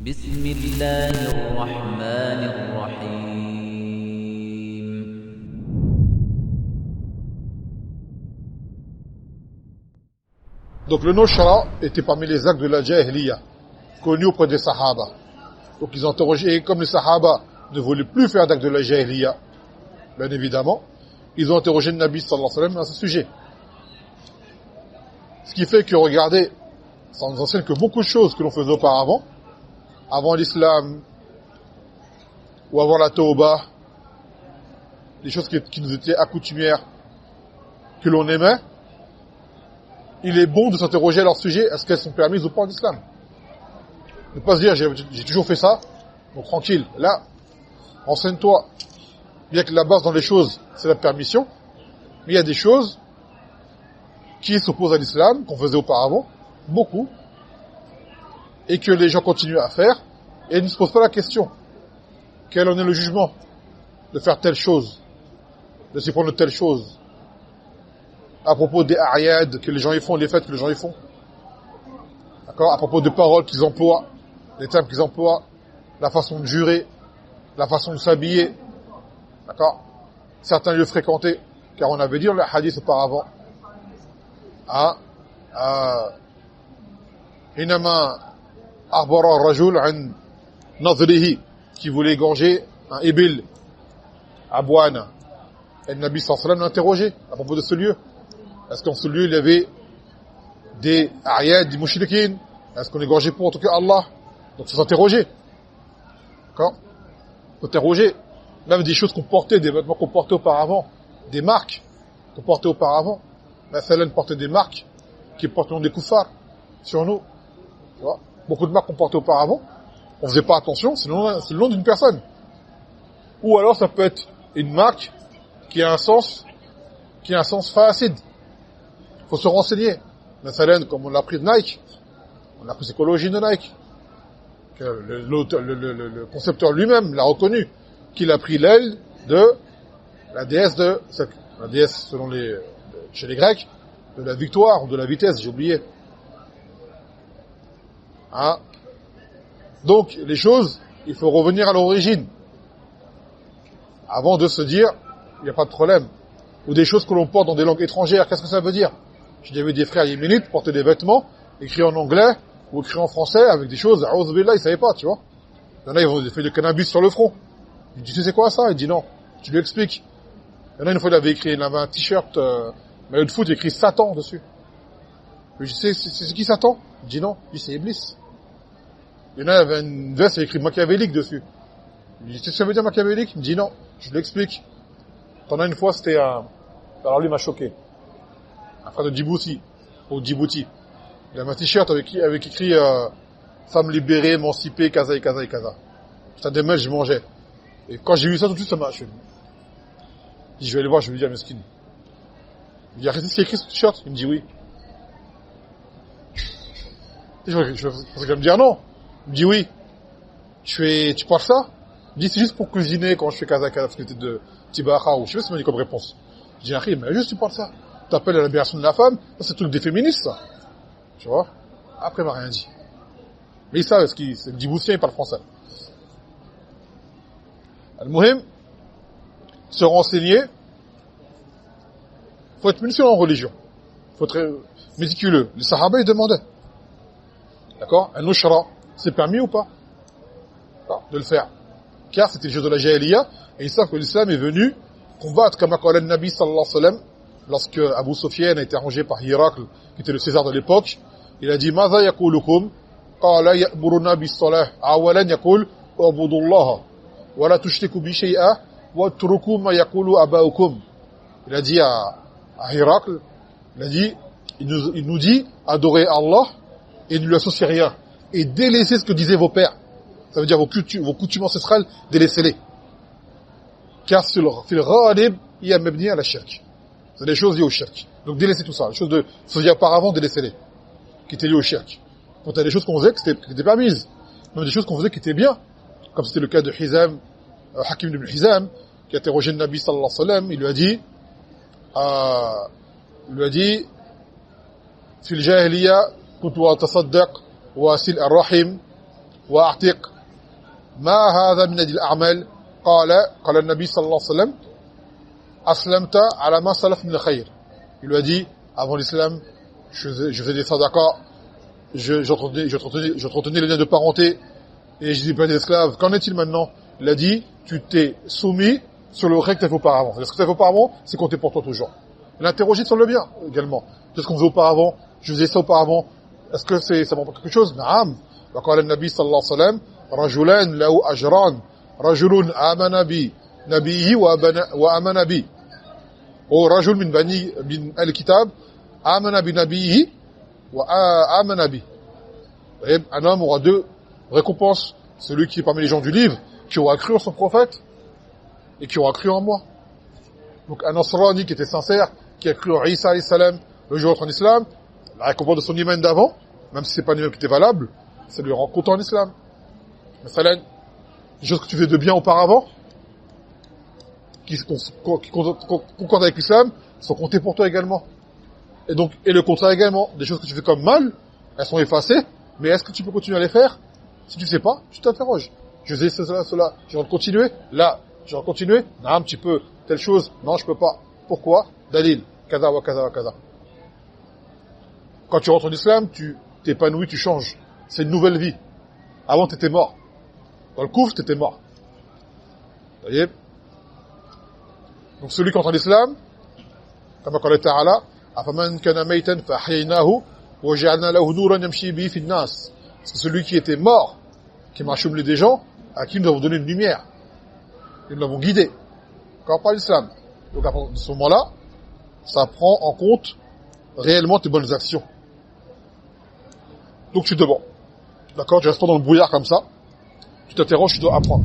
بسم الله الرحمن الرحيم. Donc le Nushra était parmi les actes de la Jahiliya, connus auprès des Sahaba. Donc ils ont interrogé, et comme les Sahaba ne voulaient plus faire d'actes de la Jahiliya, bien évidemment, ils ont interrogé le Nabi sallallahu alayhi wa sallam à ce sujet. Ce qui fait que, regardez, ça nous enseigne que beaucoup de choses que l'on faisait auparavant, avant l'islam, ou avant la Tawbah, des choses qui nous étaient accoutumières, que l'on aimait, il est bon de s'interroger à leur sujet, est-ce qu'elles sont permises ou pas en islam. Ne pas se dire, j'ai toujours fait ça, donc tranquille. Là, renseigne-toi. Bien que la base dans les choses, c'est la permission, mais il y a des choses qui s'opposent à l'islam, qu'on faisait auparavant, beaucoup, et que les gens continuent à faire, et ils ne se posent pas la question. Quel en est le jugement de faire telle chose, de s'y prendre telle chose, à propos des ayad que les gens y font, les fêtes que les gens y font, d'accord, à propos de paroles qu'ils emploient, les termes qu'ils emploient, la façon de jurer, la façon de s'habiller, d'accord, certains lieux fréquentés, car on avait dit dans le hadith auparavant, Inama arbara rajul an nadrihi, qui voulait égorger un ibil à Bouana. Et le Nabi sallallahu alayhi wa sallam l'a interrogé à propos de ce lieu. Est-ce qu'en ce lieu il y avait des ayad, des mushrikin? Est-ce qu'on égorgeait pour en tout cas Allah? Donc il faut s'interroger. D'accord? Il faut interroger. Même des choses qu'on portait, des vêtements qu'on portait auparavant, des marques qu'on portait auparavant. Mathalan portait des marques qui portent le nom des koufars sur nous. Tu vois? Beaucoup de marques qu'on portait auparavant, on faisait pas attention, c'est le nom d'une personne. Ou alors ça peut être une marque qui a un sens fasid. Il faut se renseigner. Mathalan, comme on l'a appris de Nike, on a appris psychologie de Nike. Que le concepteur lui-même l'a reconnu, qu'il a pris l'aile de la déesse selon chez les Grecs, de la victoire ou de la vitesse, j'ai oublié. Donc, les choses, il faut revenir à l'origine. Avant de se dire, il n'y a pas de problème. Ou des choses que l'on porte dans des langues étrangères, qu'est-ce que ça veut dire? J'ai déjà vu des frères yéménites porter des vêtements, écrits en anglais, ou écrits en français, avec des choses, a'oudhu billah, ils ne savaient pas, tu vois. Il y en a, ils ont fait du cannabis sur le front. Je dis, tu sais c'est quoi ça? Il dit non. Tu lui expliques. Il y en a une fois, il avait un t-shirt, maillot de foot, il écrit Satan dessus. Je dis, c'est qui Satan? Il dit non. Il dit, c'est Iblis. Il y en a, il avait une veste, il écrit machiavélique dessus. Je dis, tu sais ce que ça veut dire machiavélique? Il me dit non. Je lui explique. T'en as une fois, c'était alors lui m'a choqué. Un frère de Djibouti, au Djibouti. Il avait un t-shirt avec écrit femme libérée, émancipée, kaza et kaza et kaza. Putain, des mails, je mangeais. Et quand j'ai vu ça, tout de suite, ça m'a achevé. Je vais aller voir, je vais lui dire, mesquine. Il dit, arrêtez ce qui est écrit sur le t-shirt? Il me dit oui. Je pensais qu'il va me dire non. Il me dit oui. Tu parles ça? Il me dit, c'est juste pour cuisiner quand je fais kaza kaza, parce que c'était de Tibaha, ou je sais pas ce qu'il m'a dit comme réponse. Je dis, Harry, mais juste tu parles ça. T'appelles à la libération de la femme, ça c'est tout le des féministes, ça. Tu vois? Après, il m'a rien dit. Mais il savent c'est le Djiboutien, il parle français. Al-Muhim, se renseigner, faut être minutieux en religion. Faut être méticuleux. Les Sahaba, ils demandaient. D'accord? Un Nushra, c'est permis ou pas? De le faire. Car c'était le jeu de la Jahiliya, et ils savent que l'islam est venu combattre, comme a dit le Nabi sallallahu alayhi wa sallam, lorsque Abu Sufyan a été arrangé par Hirakl, qui était le César de l'époque, il a dit, Maza yakulukum, qala ya'muruna bis-salah, awalan yakul, ubudullaha, wa la tushriku bi shay'a, wa atruku ma yaqulu aba'ukum. Il a dit à Hirakl, il nous dit, adorez Allah, et ne lui associez rien, et délaissez ce que disaient vos pères. Ça veut dire vos coutumes ancestrales, délaissez-les. Car c'est le ghalib, il y a mabni à la shirk. C'est des choses liées au shirk. Donc délaissez tout ça. Les choses de faisaient auparavant, délaissez-les. Qui étaient liées au shirk. Quand il y a des choses qu'on faisait qui n'étaient pas mises. Même des choses qu'on faisait qui étaient bien. Comme c'était le cas de Hizam, Hakim ibn Hizam, qui a interrogé le Nabi sallallahu alayhi wa sallam. Il lui a dit, Fil jahiliya, kuntu atasaddaq, wa asil ar-rahim, وأعتق ما هذا من هذه الأعمال قال النبي صلى الله عليه وسلم أسلمت على ما سلف من الخير. Il lui a dit, avant l'islam, je faisais des sadaqas, j'entretenais les liens de parenté et je libérais des esclaves. Qu'en est-il maintenant? Il a dit, tu t'es soumis sur le vrai que tu as fait auparavant. Ce que tu as fait auparavant, c'est compté pour toi toujours. Il a interrogé sur le bien également. Qu'est-ce qu'on faisait auparavant? Je faisais ça auparavant. Est-ce que ça m'apporte quelque chose? Naam. وقال النبي صلى الله عليه وسلم رجلان له أجران رجل آمن بنبيه وآمن بي ورجل من الكتاب آمن بنبيه وآمن بي. Un homme aura deux récompenses. Celui qui est parmi les gens du livre, qui aura cru en son prophète et qui aura cru en moi. Donc un Nasrani qui était sincère, qui a cru en Isa alayhi salam, le jour en islam, la récompense de son iman d'avant, même si c'est pas un iman qui était valable, ça lui rend content en islam. Mais Salah, les choses que tu fais de bien auparavant, qui concordent avec l'islam, sont comptées pour toi également. Et le contraire également, des choses que tu fais comme mal, elles sont effacées, mais est-ce que tu peux continuer à les faire? Si tu sais pas, tu t'interroges. Je faisais cela, je vais continuer. Là, je vais continuer. Non, un petit peu, telle chose. Non, je peux pas. Pourquoi? Dalil. Kaza wa kaza wa kaza. Quand tu rentres en islam, tu t'épanouis, tu changes. C'est une nouvelle vie. Avant, tu étais mort. Dans le coufre, tu étais mort. Vous voyez? Donc celui qui entre en islam, comme قال تعالى, أفمن كان ميتا فأحييناه وجعلنا له نورا يمشي به في الناس. C'est celui qui était mort, qui marchait au milieu des gens, à qui nous avons donné une lumière. Et nous l'avons guidé. Quand on parle d'islam. Donc à ce moment-là, ça prend en compte réellement tes bonnes actions. Donc tu te demandes. D'accord? Tu restes pas dans le brouillard comme ça. Tu t'interroges, tu dois apprendre.